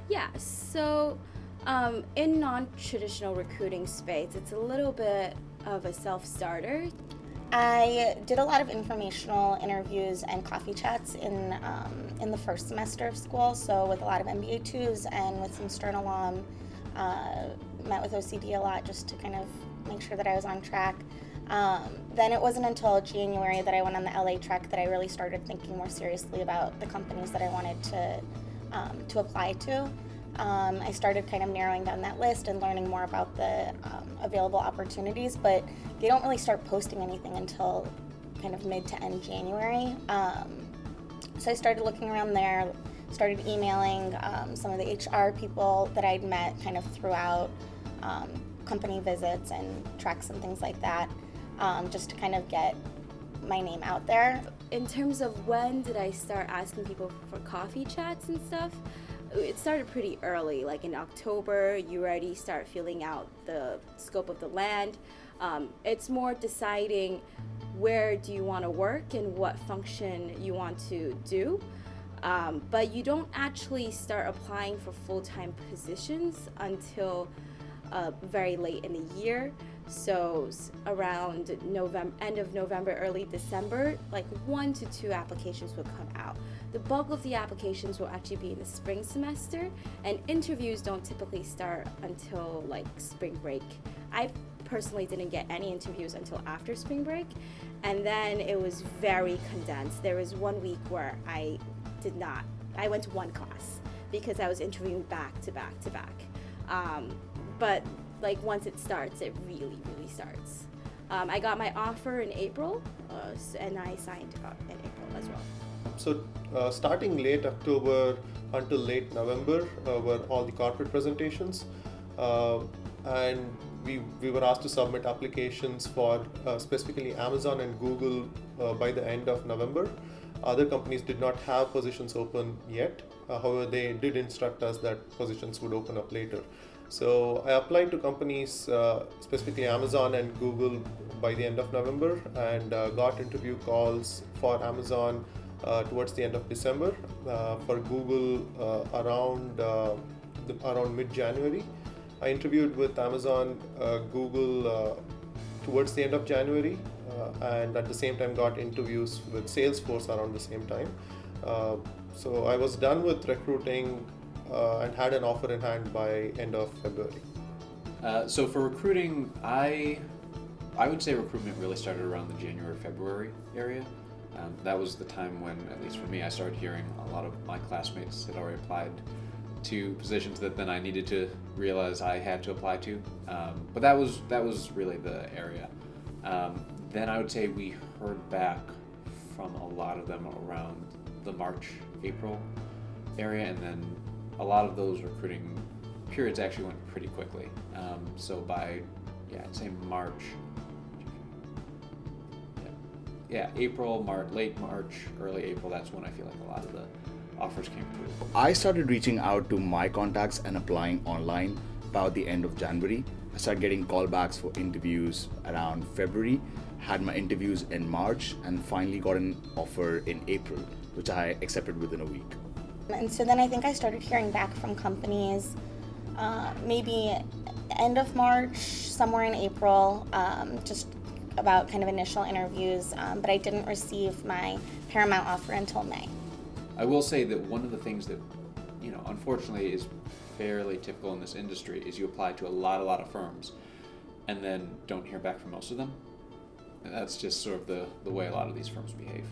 Yeah, so in non-traditional recruiting space, it's a little bit of a self-starter. I did a lot of informational interviews and coffee chats in the first semester of school. So with a lot of MBA twos and with some Stern alum, met with OCD a lot just to kind of make sure that I was on track. Then it wasn't until January that I went on the LA trek that I really started thinking more seriously about the companies that I wanted to apply to. I started kind of narrowing down that list and learning more about the available opportunities, but they don't really start posting anything until kind of mid to end January. So I started looking around there, started emailing some of the HR people that I'd met kind of throughout company visits and treks and things like that, just to kind of get my name out there. In terms of when did I start asking people for coffee chats and stuff, it started pretty early, like in October. You already start feeling out the scope of the land. It's more deciding where do you want to work and what function you want to do. But you don't actually start applying for full-time positions until very late in the year. So around November, end of November, early December, like 1 to 2 applications will come out. The bulk of the applications will actually be in the spring semester, and interviews don't typically start until like spring break. I personally didn't get any interviews until after spring break, and then it was very condensed. There was 1 week where I went to 1 class because I was interviewing back to back to back. But like once it starts, it really starts. I got my offer in April, and I signed in April as well. So starting late October until late November were all the corporate presentations, and we were asked to submit applications for specifically Amazon and Google by the end of November. Other companies did not have positions open yet. However, they did instruct us that positions would open up later. So I applied to companies, specifically Amazon and Google, by the end of November, and got interview calls for Amazon towards the end of December, for Google around mid-January. I interviewed with Amazon, Google towards the end of January, and at the same time got interviews with Salesforce around the same time. So I was done with recruiting and had an offer in hand by end of February. So for recruiting, I would say recruitment really started around the January-February area. That was the time when, at least for me, I started hearing a lot of my classmates had already applied to positions that then I needed to realize I had to apply to. But that was really the area. Then I would say we heard back from a lot of them around the March, April area, and then a lot of those recruiting periods actually went pretty quickly. So by, I'd say March, April, late March, early April, that's when I feel like a lot of the offers came through. I started reaching out to my contacts and applying online about the end of January. I started getting callbacks for interviews around February, had my interviews in March, and finally got an offer in April, which I accepted within a week. And so then I think I started hearing back from companies maybe end of March, somewhere in April, just about kind of initial interviews, but I didn't receive my Paramount offer until May. I will say that one of the things that, unfortunately is fairly typical in this industry is you apply to a lot of firms and then don't hear back from most of them. And that's just sort of the way a lot of these firms behave.